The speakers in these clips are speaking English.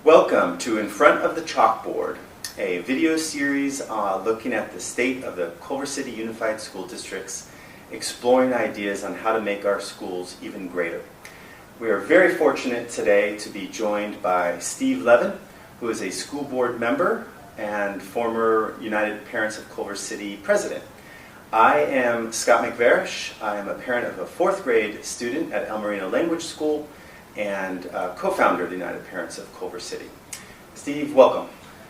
Welcome to In Front of the Chalkboard, a video series looking at the state of the Culver City Unified School Districts, exploring ideas on how to make our schools even greater. We are very fortunate today to be joined by Steve Levin, who is a school board member and former United Parents of Culver City president. I am Scott McVarish. I am a parent of a fourth grade student at El Marino Language School and co-founder of the United Parents of Culver City. Steve, welcome.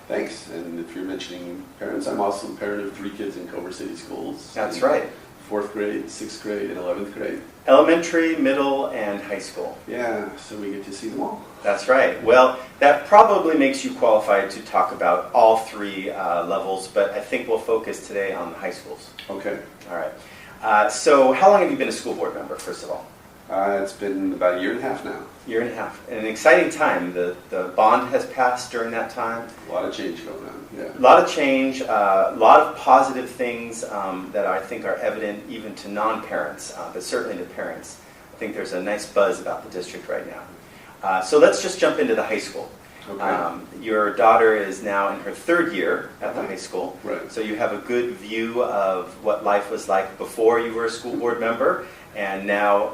Thanks. And if you're mentioning parents, I'm also a parent of 3 kids in Culver City schools. That's right. 4th grade, 6th grade, and 11th grade. Elementary, middle, and high school. Yeah, so we get to see them all. That's right. Well, that probably makes you qualified to talk about all 3 levels, but I think we'll focus today on the high schools. Okay. All right. So how long have you been a school board member, first of all? It's been about a year and a half now. Year and a half. An exciting time. The bond has passed during that time. A lot of change going on, yeah. A lot of change, a lot of positive things that I think are evident even to non-parents, but certainly to parents. I think there's a nice buzz about the district right now. So let's just jump into the high school. Okay. Your daughter is now in her 3rd year at the high school. Right. So you have a good view of what life was like before you were a school board member and now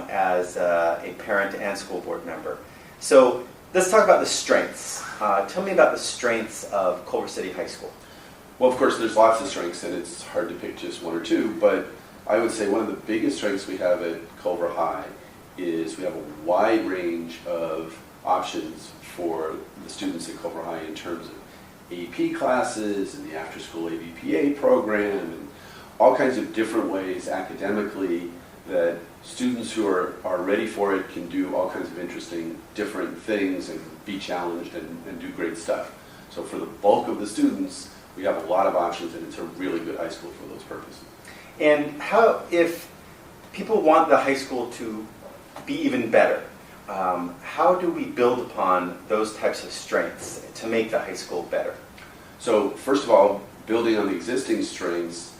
as a parent and school board member. So let's talk about the strengths. Tell me about the strengths of Culver City High School. Well, of course, there's lots of strengths, and it's hard to pick just 1 or 2, but I would say one of the biggest strengths we have at Culver High is we have a wide range of options for the students at Culver High in terms of AP classes and the after-school AVPA program and all kinds of different ways academically that students who are ready for it can do all kinds of interesting different things and be challenged and do great stuff. So for the bulk of the students, we have a lot of options, and it's a really good high school for those purposes. And how, if people want the high school to be even better, how do we build upon those types of strengths to make the high school better? So first of all, building on the existing strengths,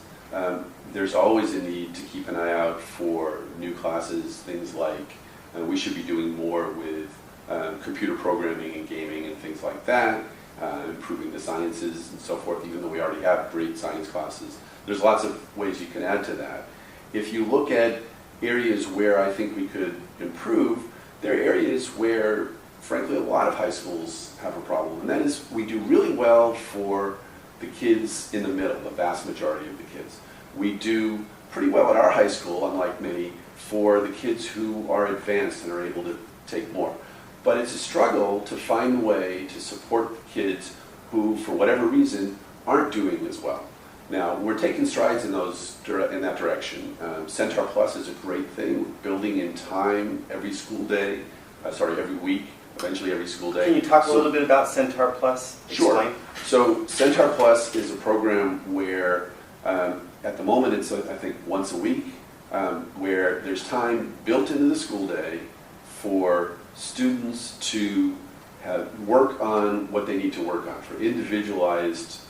there's always a need to keep an eye out for new classes, things like we should be doing more with computer programming and gaming and things like that, improving the sciences and so forth, even though we already have great science classes. There's lots of ways you can add to that. If you look at areas where I think we could improve, there are areas where, frankly, a lot of high schools have a problem, and that is we do really well for the kids in the middle, the vast majority of the kids. We do pretty well at our high school, unlike many, for the kids who are advanced and are able to take more. But it's a struggle to find a way to support the kids who, for whatever reason, aren't doing as well. Now, we're taking strides in that direction. Centaur Plus is a great thing. We're building in time every school day, every week, eventually every school day. Can you talk a little bit about Centaur Plus? Sure. Explain. So Centaur Plus is a program where at the moment it's, I think, once a week, where there's time built into the school day for students to work on what they need to work on for individualized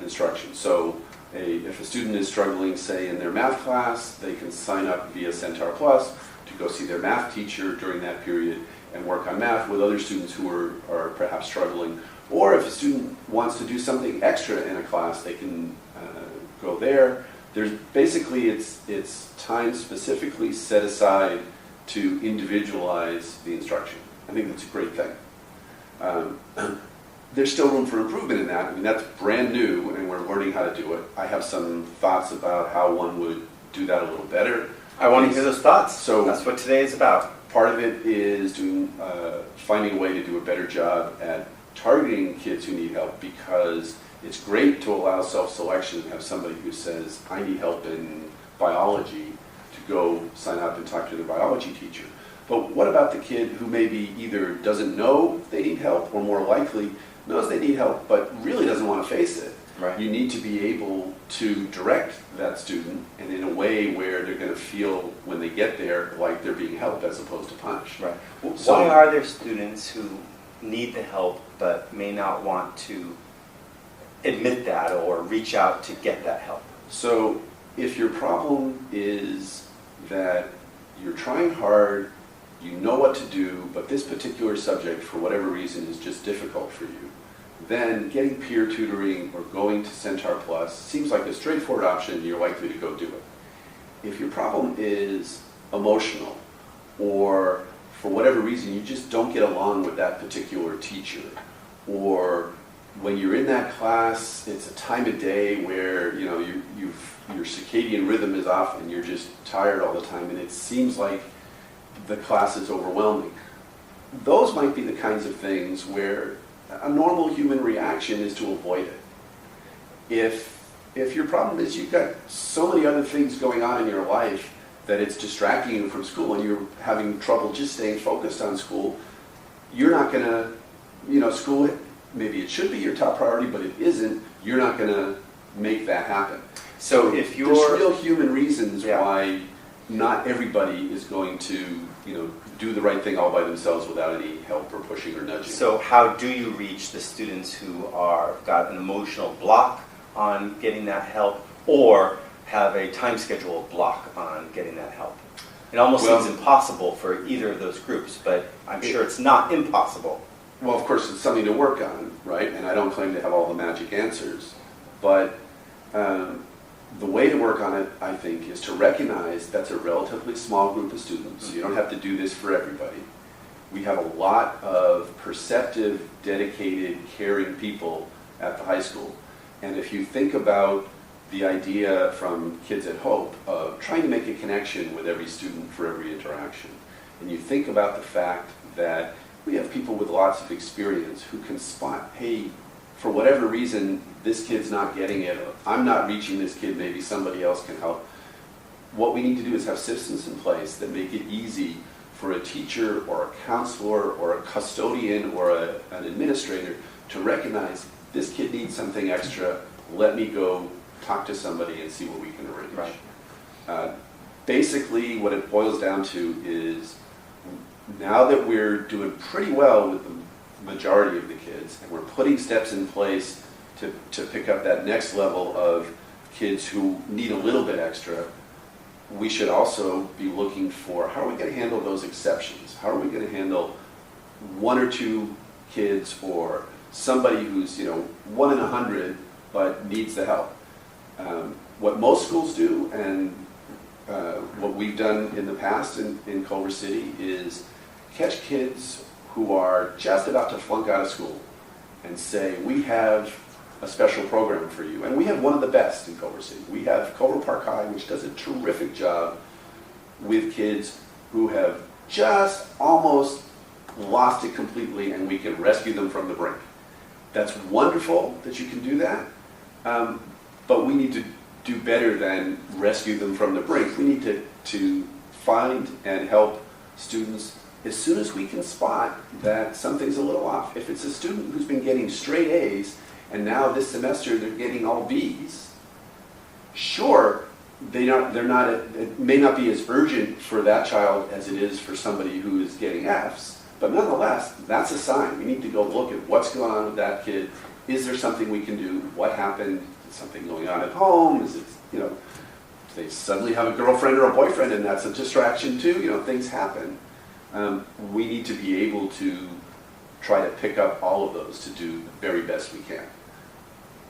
instruction. So if a student is struggling, say, in their math class, they can sign up via Centaur Plus to go see their math teacher during that period and work on math with other students who are perhaps struggling. Or if a student wants to do something extra in a class, they can go there. There's basically, it's time specifically set aside to individualize the instruction. I think that's a great thing. There's still room for improvement in that. I mean, that's brand new, and we're learning how to do it. I have some thoughts about how one would do that a little better. I want to hear those thoughts. So that's what today is about. Part of it is finding a way to do a better job at targeting kids who need help, because it's great to allow self-selection and have somebody who says, I need help in biology, to go sign up and talk to their biology teacher. But what about the kid who maybe either doesn't know they need help, or more likely knows they need help but really doesn't want to face it? Right. You need to be able to direct that student, and in a way where they're going to feel when they get there like they're being helped as opposed to punished. Right. So, why are there students who need the help but may not want to admit that or reach out to get that help? So if your problem is that you're trying hard, you know what to do, but this particular subject, for whatever reason, is just difficult for you, then getting peer tutoring or going to Centaur Plus seems like a straightforward option, and you're likely to go do it. If your problem is emotional, or for whatever reason you just don't get along with that particular teacher, or when you're in that class, it's a time of day where your circadian rhythm is off and you're just tired all the time and it seems like the class is overwhelming. Those might be the kinds of things where a normal human reaction is to avoid it. If your problem is you've got so many other things going on in your life that it's distracting you from school and you're having trouble just staying focused on school, you're not going to, school, maybe it should be your top priority, but it isn't, you're not going to make that happen. So if there's real human reasons why not everybody is going to, do the right thing all by themselves without any help or pushing or nudging. So how do you reach the students who got an emotional block on getting that help, or have a time schedule block on getting that help? It almost seems impossible for either of those groups, but I'm sure it's not impossible. Well, of course, it's something to work on, right? And I don't claim to have all the magic answers. But the way to work on it, I think, is to recognize that's a relatively small group of students. You don't have to do this for everybody. We have a lot of perceptive, dedicated, caring people at the high school. And if you think about the idea from Kids at Hope of trying to make a connection with every student for every interaction, and you think about the fact that we have people with lots of experience who can spot, hey, for whatever reason, this kid's not getting it, or I'm not reaching this kid, maybe somebody else can help. What we need to do is have systems in place that make it easy for a teacher or a counselor or a custodian or an administrator to recognize this kid needs something extra, let me go talk to somebody and see what we can arrange. Right. Basically, what it boils down to is now that we're doing pretty well with the majority of the kids, and we're putting steps in place to pick up that next level of kids who need a little bit extra, we should also be looking for how are we going to handle those exceptions? How are we going to handle one or two kids or somebody who's 1 in 100 but needs the help? What most schools do, and what we've done in the past in Culver City, is catch kids who are just about to flunk out of school and say, we have a special program for you. And we have one of the best in Culver City. We have Culver Park High, which does a terrific job with kids who have just almost lost it completely, and we can rescue them from the brink. That's wonderful that you can do that, but we need to do better than rescue them from the brink. We need to find and help students as soon as we can spot that something's a little off. If it's a student who's been getting straight A's and now this semester they're getting all B's, sure, it may not be as urgent for that child as it is for somebody who is getting F's, but nonetheless, that's a sign. We need to go look at what's going on with that kid. Is there something we can do? What happened? Is something going on at home? Is it, they suddenly have a girlfriend or a boyfriend and that's a distraction too? Things happen. We need to be able to try to pick up all of those to do the very best we can.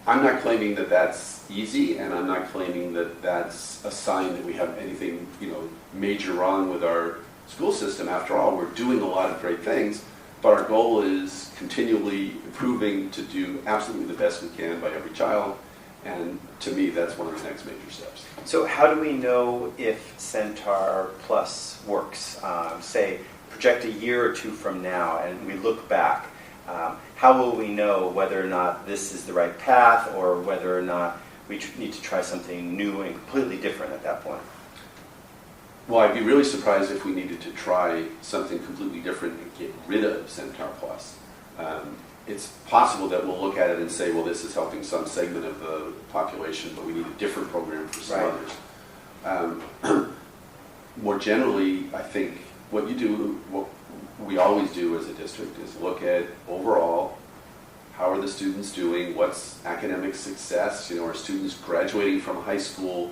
I'm not claiming that that's easy, and I'm not claiming that that's a sign that we have anything, major wrong with our school system. After all, we're doing a lot of great things, but our goal is continually improving to do absolutely the best we can by every child, and to me, that's one of the next major steps. So how do we know if Centaur Plus works? Say, project a year or two from now, and we look back. How will we know whether or not this is the right path, or whether or not we need to try something new and completely different at that point? Well, I'd be really surprised if we needed to try something completely different and get rid of Centaur Plus. It's possible that we'll look at it and say, well, this is helping some segment of the population, but we need a different program for some others. More generally, I think what we always do as a district is look at overall, how are the students doing, what's academic success, are students graduating from high school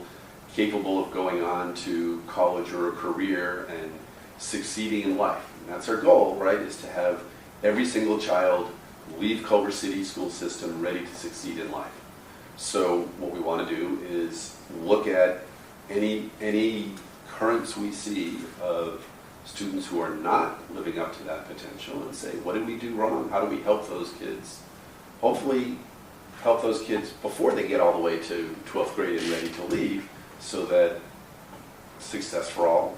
capable of going on to college or a career, and succeeding in life. And that's our goal, right, is to have every single child leave Culver City school system ready to succeed in life. So what we want to do is look at any currents we see of students who are not living up to that potential and say, what did we do wrong? How do we help those kids? Hopefully help those kids before they get all the way to 12th grade and ready to leave, so that success for all,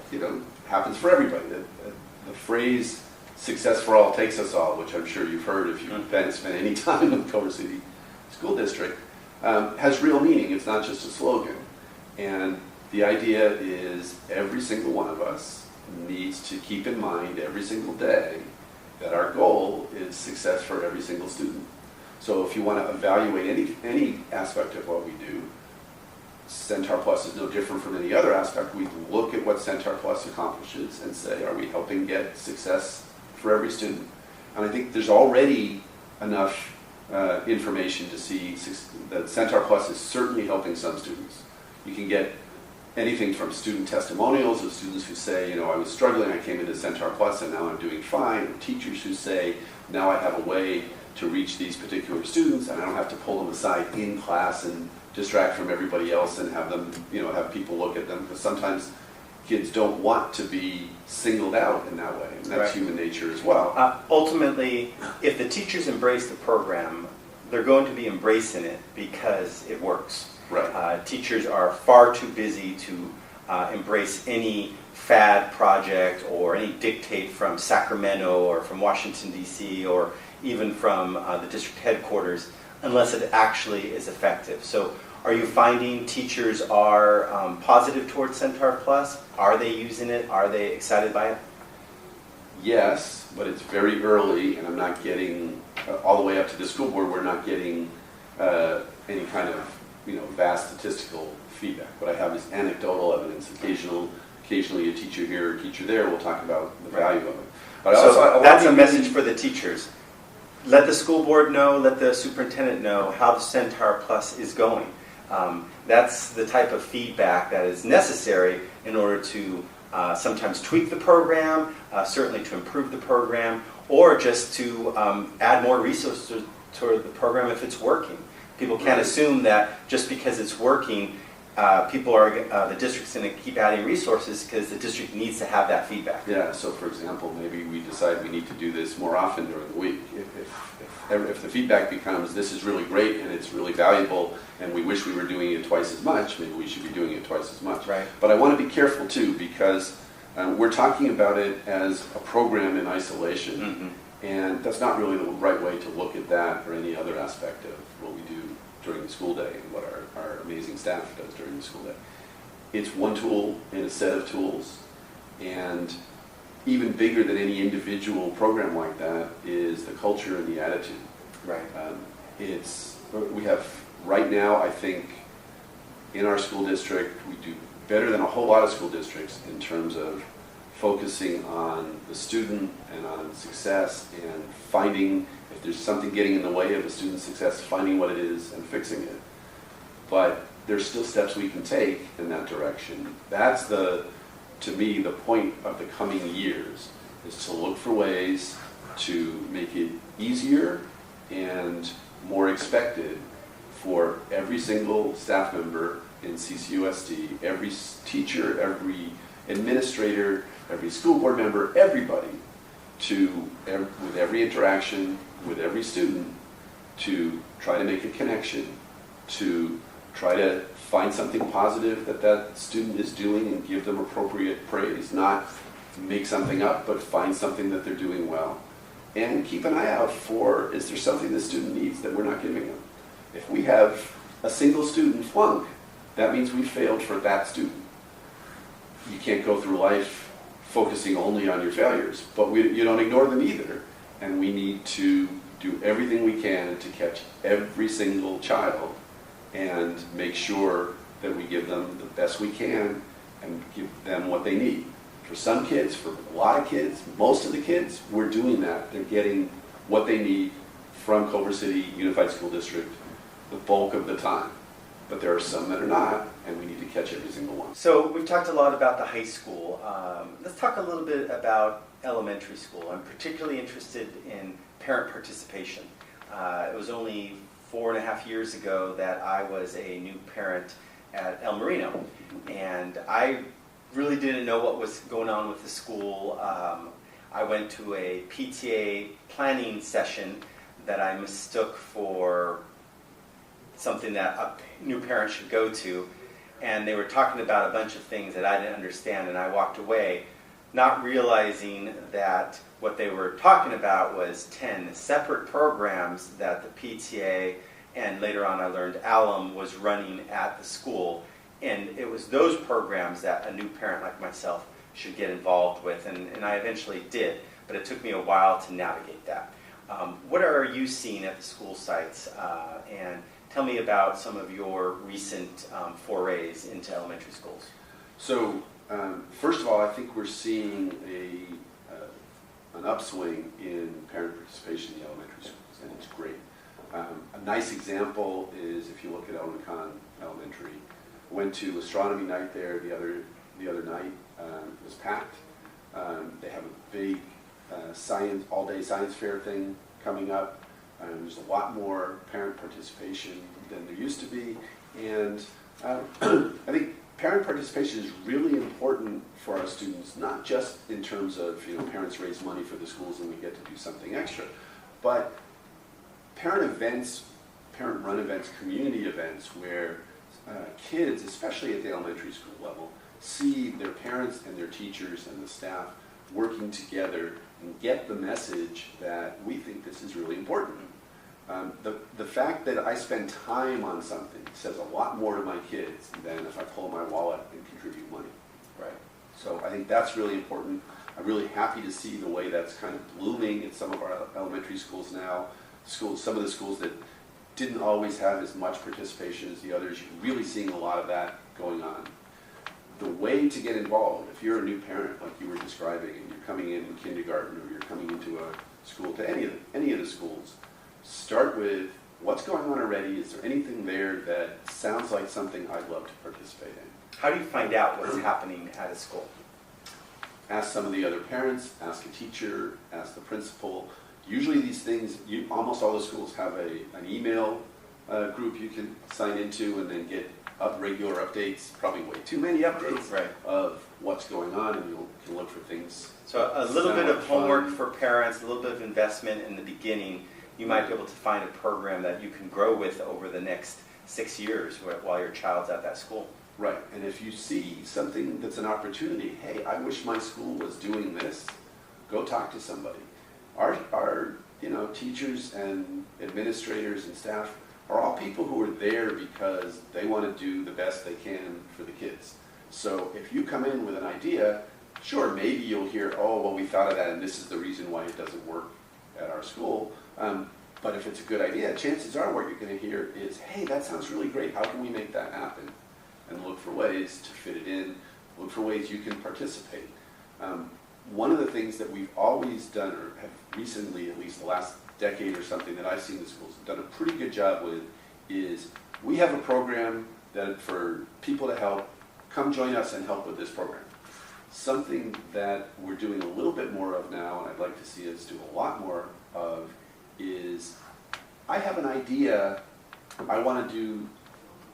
happens for everybody. The phrase success for all takes us all, which I'm sure you've heard if you've spent any time in the Culver City School District, has real meaning. It's not just a slogan. And the idea is every single one of us needs to keep in mind every single day that our goal is success for every single student. So if you want to evaluate any aspect of what we do, Centaur Plus is no different from any other aspect. We look at what Centaur Plus accomplishes and say, are we helping get success for every student? And I think there's already enough information to see that Centaur Plus is certainly helping some students. You can get anything from student testimonials of students who say, I was struggling, I came into Centaur Plus and now I'm doing fine, or teachers who say, now I have a way to reach these particular students and I don't have to pull them aside in class and distract from everybody else and have them, have people look at them, because sometimes kids don't want to be singled out in that way, and that's human nature as well. Ultimately, if the teachers embrace the program, they're going to be embracing it because it works. Right. Teachers are far too busy to embrace any fad project or any dictate from Sacramento or from Washington, D.C., or even from the district headquarters, unless it actually is effective. So are you finding teachers are positive towards Centaur Plus? Are they using it? Are they excited by it? Yes, but it's very early, and I'm not getting, all the way up to the school board, we're not getting any kind of vast statistical feedback. What I have is anecdotal evidence. Occasionally a teacher here or a teacher there will talk about the value of it. But so that's a message for the teachers. Let the school board know, let the superintendent know how the Centaur Plus is going. That's the type of feedback that is necessary in order to sometimes tweak the program, certainly to improve the program, or just to add more resources to the program if it's working. People can't assume that just because it's working, the district's going to keep adding resources, because the district needs to have that feedback. Yeah, so for example, maybe we decide we need to do this more often during the week. If the feedback becomes, this is really great and it's really valuable and we wish we were doing it twice as much, maybe we should be doing it twice as much. Right. But I want to be careful too, because we're talking about it as a program in isolation. Mm-hmm. And that's not really the right way to look at that or any other aspect of what we do during the school day and what our amazing staff does during the school day. It's one tool in a set of tools, and even bigger than any individual program like that is the culture and the attitude. Right. We have, right now, I think, in our school district, we do better than a whole lot of school districts in terms of focusing on the student and on success and finding, if there's something getting in the way of a student's success, finding what it is and fixing it. But there's still steps we can take in that direction. That's to me, the point of the coming years, is to look for ways to make it easier and more expected for every single staff member in CCUSD, every teacher, every administrator, every school board member, everybody, with every interaction with every student, to try to make a connection, to try to find something positive that student is doing and give them appropriate praise, not make something up, but find something that they're doing well. And keep an eye out for, is there something the student needs that we're not giving them? If we have a single student flunk, that means we failed for that student. You can't go through life focusing only on your failures, but you don't ignore them either. And we need to do everything we can to catch every single child and make sure that we give them the best we can and give them what they need. For some kids, for a lot of kids, most of the kids, we're doing that. They're getting what they need from Culver City Unified School District the bulk of the time. but there are some that are not, and we need to catch every single one. So we've talked a lot about the high school. Let's talk a little bit about elementary school. I'm particularly interested in parent participation. It was only 4.5 years ago that I was a new parent at El Marino, and I really didn't know what was going on with the school. I went to a PTA planning session that I mistook for something that a new parent should go to, and they were talking about a bunch of things that I didn't understand, and I walked away not realizing that what they were talking about was 10 separate programs that the PTA, and later on I learned Alum, was running at the school. And it was those programs that a new parent like myself should get involved with, and I eventually did, but it took me a while to navigate that. What are you seeing at the school sites? And tell me about some of your recent forays into elementary schools. So, first of all, I think we're seeing an upswing in parent participation in the elementary schools, and it's great. A nice example is if you look at Elmacon Elementary. Went to astronomy night there the other night. It was packed. They have a big all-day science fair thing coming up. There's a lot more parent participation than there used to be, and I think parent participation is really important for our students, not just in terms of parents raise money for the schools and we get to do something extra, but parent events, parent-run events, community events where kids, especially at the elementary school level, see their parents and their teachers and the staff working together and get the message that we think this is really important. The fact that I spend time on something says a lot more to my kids than if I pull my wallet and contribute money. Right. So I think that's really important. I'm really happy to see the way that's kind of blooming in some of our elementary schools now. Some of the schools that didn't always have as much participation as the others, you're really seeing a lot of that going on. The way to get involved, if you're a new parent like you were describing and you're coming in kindergarten or you're coming into a school, to any of the schools, start with what's going on already. Is there anything there that sounds like something I'd love to participate in? How do you find out what's happening at a school? Ask some of the other parents, ask a teacher, ask the principal. Usually these things, almost all the schools have an email group you can sign into and then get regular updates, probably way too many updates, right, of what's going on, and you can look for things. So a little bit of homework for parents, a little bit of investment in the beginning. You might be able to find a program that you can grow with over the next 6 years while your child's at that school. Right, and if you see something that's an opportunity, hey, I wish my school was doing this, go talk to somebody. Our teachers and administrators and staff are all people who are there because they want to do the best they can for the kids. So if you come in with an idea, sure, maybe you'll hear, oh, well, we thought of that and this is the reason why it doesn't work at our school. But if it's a good idea, chances are what you're going to hear is, hey, that sounds really great. How can we make that happen? And look for ways to fit it in, look for ways you can participate. One of the things that we've always done, or have recently, at least the last decade or something that I've seen the schools done a pretty good job with, is we have a program that for people to help, come join us and help with this program. Something that we're doing a little bit more of now, and I'd like to see us do a lot more of, is I have an idea, I want to do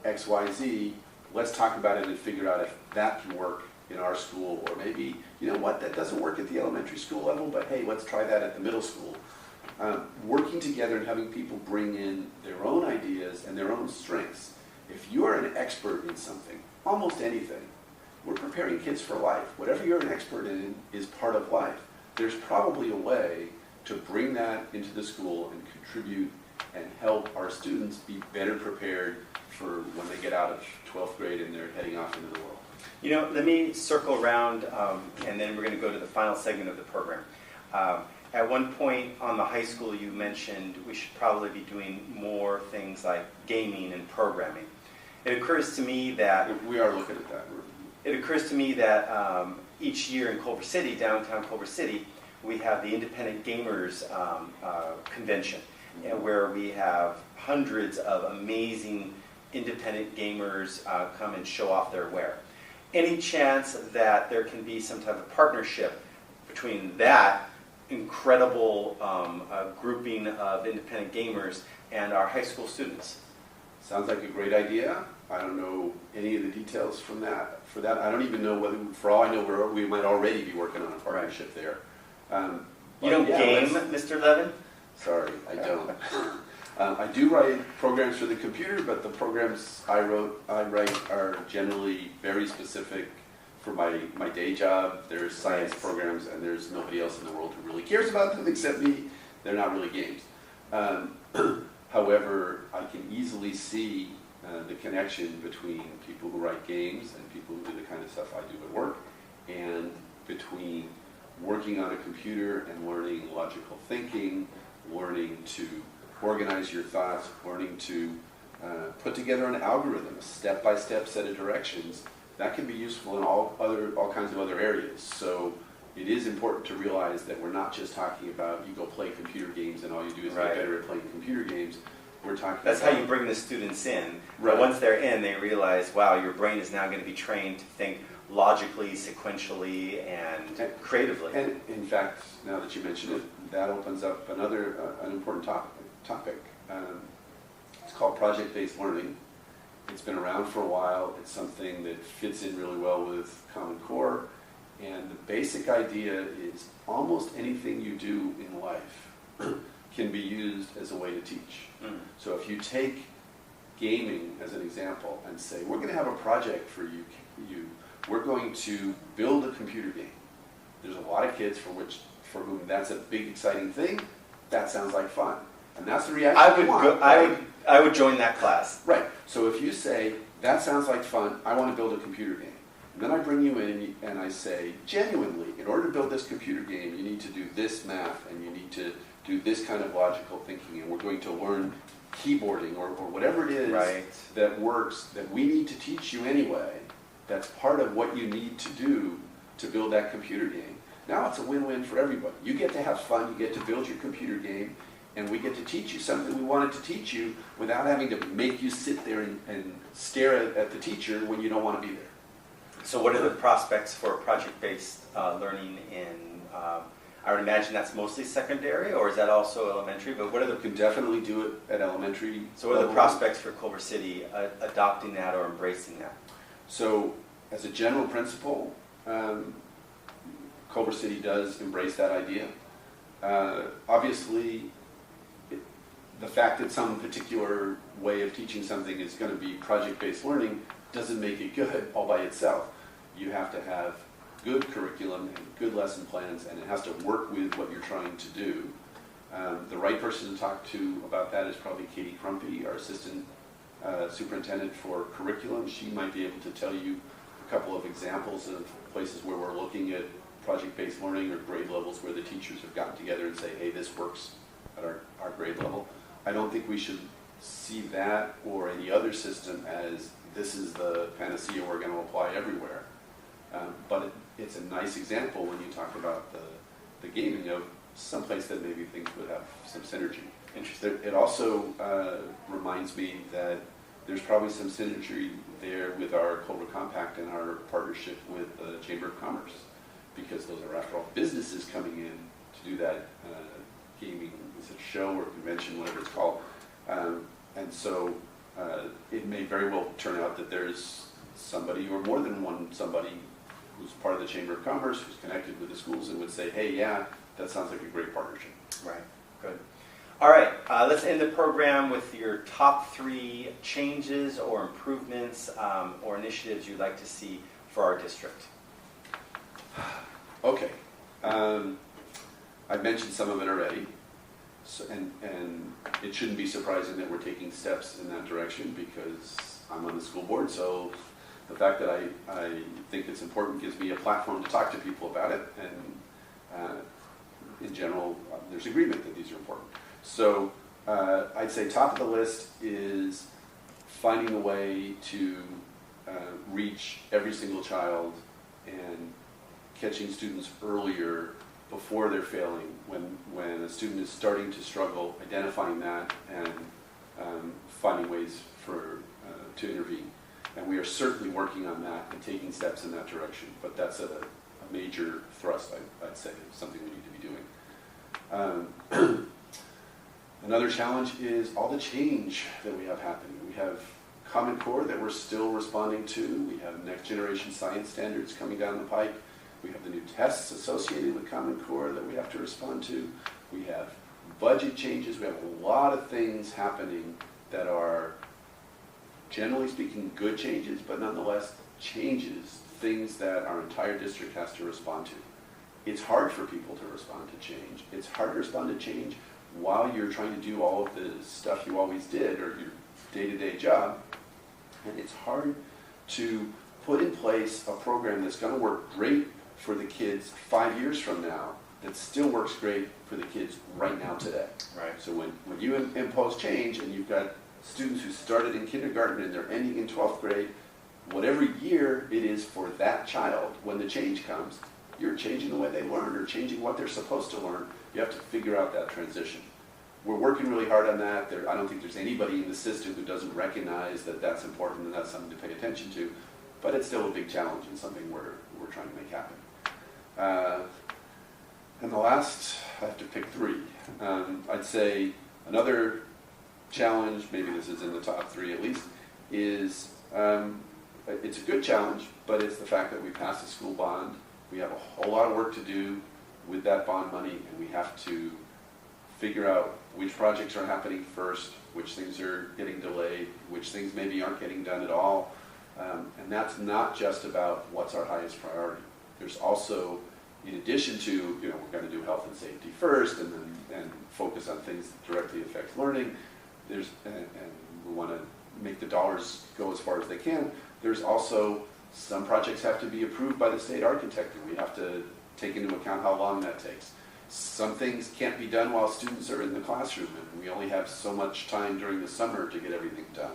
X, Y, Z, let's talk about it and figure out if that can work in our school, or maybe, you know what, that doesn't work at the elementary school level, but hey, let's try that at the middle school. Working together and having people bring in their own ideas and their own strengths. If you are an expert in something, almost anything, we're preparing kids for life. Whatever you're an expert in is part of life. There's probably a way to bring that into the school and contribute and help our students be better prepared for when they get out of 12th grade and they're heading off into the world. You know, let me circle around, and then we're going to go to the final segment of the program. At one point on the high school, you mentioned we should probably be doing more things like gaming and programming. It occurs to me that we are looking at that. It occurs to me that each year in Culver City, downtown Culver City, we have the Independent Gamers Convention, where we have hundreds of amazing independent gamers come and show off their wear. Any chance that there can be some type of partnership between that incredible grouping of independent gamers and our high school students? Sounds like a great idea. I don't know any of the details from that. For that, I don't even know whether, for all I know, we might already be working on a partnership there. You don't game, Mr. Levin? Sorry, I don't. I do write programs for the computer, but the programs I write are generally very specific for my day job. There's science programs, and there's nobody else in the world who really cares about them except me. They're not really games. However, I can easily see the connection between people who write games and people who do the kind of stuff I do at work, and between working on a computer and learning logical thinking, learning to organize your thoughts, learning to put together an algorithm, a step-by-step set of directions. That can be useful in all kinds of other areas. So it is important to realize that we're not just talking about you go play computer games and all you do is get better at playing computer games. We're talking That's about, how you bring the students in. Right. But once they're in, they realize, wow, your brain is now going to be trained to think logically, sequentially, and creatively. And in fact, now that you mention it, that opens up another an important topic. It's called project-based learning. It's been around for a while. It's something that fits in really well with Common Core. And the basic idea is almost anything you do in life can be used as a way to teach. So if you take gaming as an example and say, we're going to have a project for you, we're going to build a computer game. There's a lot of kids for whom that's a big, exciting thing. That sounds like fun. And that's the reaction I would join that class. Right. So if you say, that sounds like fun, I want to build a computer game. And then I bring you in and I say, genuinely, in order to build this computer game, you need to do this math and you need to do this kind of logical thinking, and we're going to learn keyboarding or whatever it is that works, that we need to teach you anyway. That's part of what you need to do to build that computer game. Now it's a win-win for everybody. You get to have fun, you get to build your computer game, and we get to teach you something we wanted to teach you without having to make you sit there and stare at the teacher when you don't want to be there. So what are the prospects for project-based learning in, I would imagine that's mostly secondary, or is that also elementary? But what are You can definitely do it at elementary. So what are the prospects for Culver City adopting that or embracing that? So as a general principle, Culver City does embrace that idea. Obviously, the fact that some particular way of teaching something is going to be project-based learning doesn't make it good all by itself. You have to have good curriculum and good lesson plans, and it has to work with what you're trying to do. The right person to talk to about that is probably Katie Crumpy, our assistant superintendent for curriculum. She might be able to tell you a couple of examples of places where we're looking at project-based learning or grade levels where the teachers have gotten together and say, hey, this works at our grade level. I don't think we should see that or any other system as this is the panacea we're going to apply everywhere. But it's a nice example when you talk about the gaming of someplace that maybe things would have some synergy. Interesting. It also reminds me that there's probably some synergy there with our Culver Compact and our partnership with the Chamber of Commerce, because those are, after all, businesses coming in to do that gaming, is it a show or convention, whatever it's called. And so it may very well turn out that there's somebody or more than one somebody who's part of the Chamber of Commerce, who's connected with the schools, and would say, hey, yeah, that sounds like a great partnership. Right, good. All right, let's end the program with your top 3 changes or improvements or initiatives you'd like to see for our district. Okay. I've mentioned some of it already, so, and it shouldn't be surprising that we're taking steps in that direction because I'm on the school board, so the fact that I think it's important gives me a platform to talk to people about it, and in general, there's agreement that these are important. So I'd say top of the list is finding a way to reach every single child and catching students earlier before they're failing. When a student is starting to struggle, identifying that and finding ways for to intervene. And we are certainly working on that and taking steps in that direction. But that's a major thrust, I'd say, something we need to be doing. Another challenge is all the change that we have happening. We have Common Core that we're still responding to. We have next generation science standards coming down the pipe. We have the new tests associated with Common Core that we have to respond to. We have budget changes. We have a lot of things happening that are, generally speaking, good changes, but nonetheless changes, things that our entire district has to respond to. It's hard for people to respond to change. It's hard to respond to change while you're trying to do all of the stuff you always did or your day-to-day job. And it's hard to put in place a program that's going to work great for the kids 5 years from now that still works great for the kids right now today. Right. So when you impose change and you've got students who started in kindergarten and they're ending in 12th grade, whatever year it is for that child, when the change comes, you're changing the way they learn or changing what they're supposed to learn. You have to figure out that transition. We're working really hard on that. I don't think there's anybody in the system who doesn't recognize that that's important and that's something to pay attention to, but it's still a big challenge and something we're trying to make happen. And the last, I have to pick three. I'd say another challenge, maybe this is in the top three at least, is it's a good challenge, but it's the fact that we passed a school bond. We have a whole lot of work to do with that bond money, and we have to figure out which projects are happening first, which things are getting delayed, which things maybe aren't getting done at all. And that's not just about what's our highest priority. There's also, in addition to, we're going to do health and safety first and focus on things that directly affect learning, and we want to make the dollars go as far as they can. There's also some projects have to be approved by the state architect, and we have to take into account how long that takes. Some things can't be done while students are in the classroom, and we only have so much time during the summer to get everything done.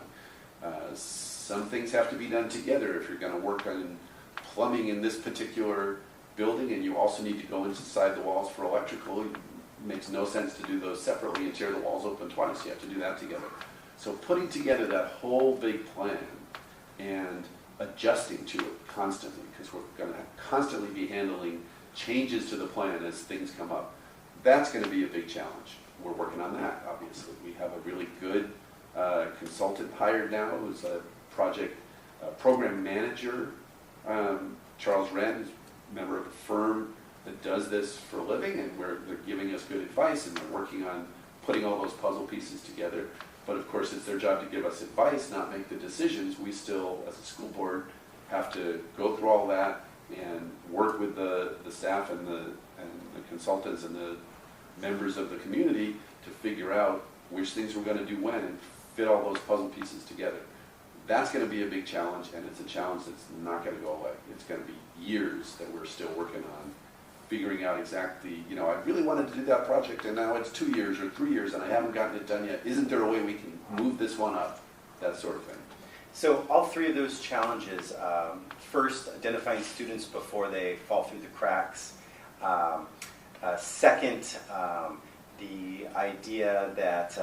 Some things have to be done together. If you're going to work on plumbing in this particular building and you also need to go inside the walls for electrical, it makes no sense to do those separately and tear the walls open twice. You have to do that together. So putting together that whole big plan and adjusting to it constantly, because we're going to constantly be handling changes to the plan as things come up. That's going to be a big challenge. We're working on that, obviously. We have a really good consultant hired now who's a program manager. Charles Wren is a member of a firm that does this for a living, and they're giving us good advice, and they're working on putting all those puzzle pieces together. But of course, it's their job to give us advice, not make the decisions. We still, as a school board, have to go through all that and work with the staff and the consultants and the members of the community to figure out which things we're going to do when and fit all those puzzle pieces together. That's going to be a big challenge, and it's a challenge that's not going to go away. It's going to be years that we're still working on figuring out exactly, I really wanted to do that project, and now it's 2 years or 3 years, and I haven't gotten it done yet. Isn't there a way we can move this one up? That sort of thing. So all three of those challenges, first, identifying students before they fall through the cracks. Second, the idea that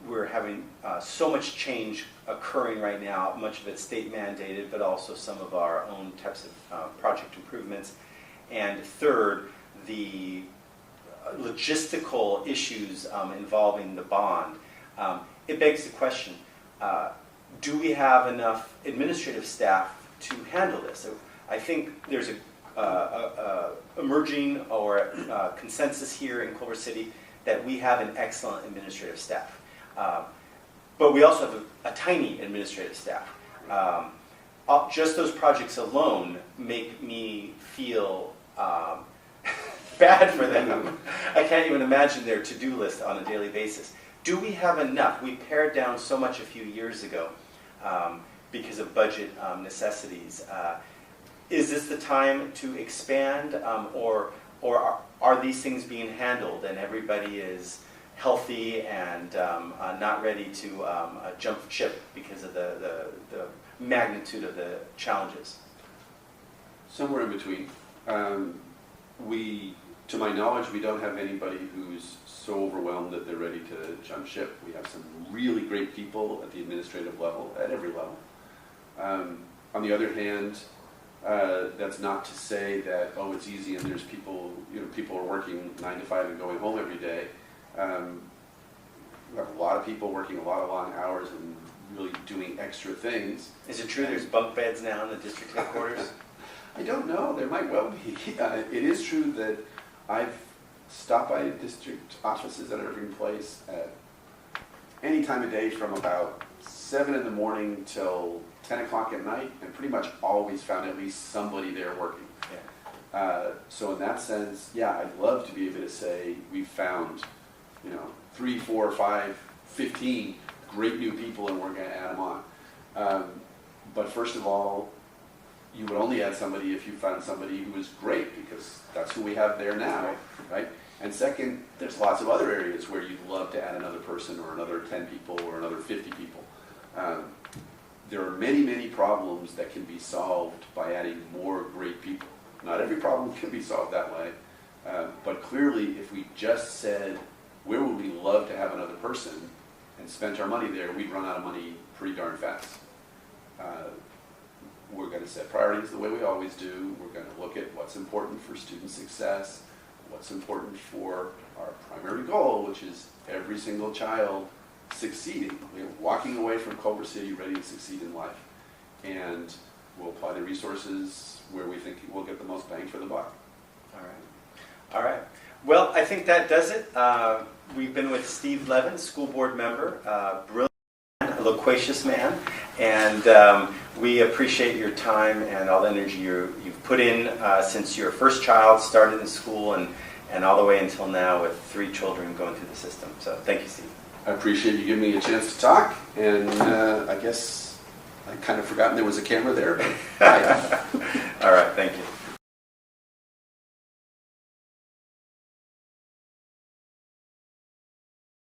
we're having so much change occurring right now, much of it state mandated, but also some of our own types of project improvements. And third, the logistical issues involving the bond. It begs the question, do we have enough administrative staff to handle this? So I think there's a emerging or consensus here in Culver City that we have an excellent administrative staff. But we also have a tiny administrative staff. Just those projects alone make me feel bad for them. I can't even imagine their to-do list on a daily basis. Do we have enough? We pared down so much a few years ago because of budget necessities. Is this the time to expand, or are these things being handled and everybody is healthy and not ready to jump ship because of the magnitude of the challenges? Somewhere in between. To my knowledge, we don't have anybody who's so overwhelmed that they're ready to jump ship. We have some really great people at the administrative level, at every level. On the other hand, that's not to say that, oh, it's easy and there's people, people are working 9 to 5 and going home every day. We have a lot of people working a lot of long hours and really doing extra things. Is it true there's bunk beds now in the district headquarters? I don't know. There might well be. It is true that I've stopped by district offices at Irving Place at any time of day from about 7 in the morning till 10 o'clock at night, and pretty much always found at least somebody there working. Yeah. So in that sense, yeah, I'd love to be able to say we've found, 3, 4, 5, 15 great new people and we're going to add them on. But first of all, you would only add somebody if you found somebody who was great, because that's who we have there now, right? And second, there's lots of other areas where you'd love to add another person or another 10 people or another 50 people. There are many, many problems that can be solved by adding more great people. Not every problem can be solved that way, but clearly if we just said, where would we love to have another person, and spent our money there, we'd run out of money pretty darn fast. We're going to set priorities the way we always do. We're going to look at what's important for student success, what's important for our primary goal, which is every single child succeeding. Walking away from Culver City ready to succeed in life. And we'll apply the resources where we think we'll get the most bang for the buck. All right. Well, I think that does it. We've been with Steve Levin, school board member, brilliant man, a loquacious man, and we appreciate your time and all the energy you've put in since your first child started in school and all the way until now with 3 children going through the system. So thank you, Steve. I appreciate you giving me a chance to talk, and I guess I'd kind of forgotten there was a camera there, but hi.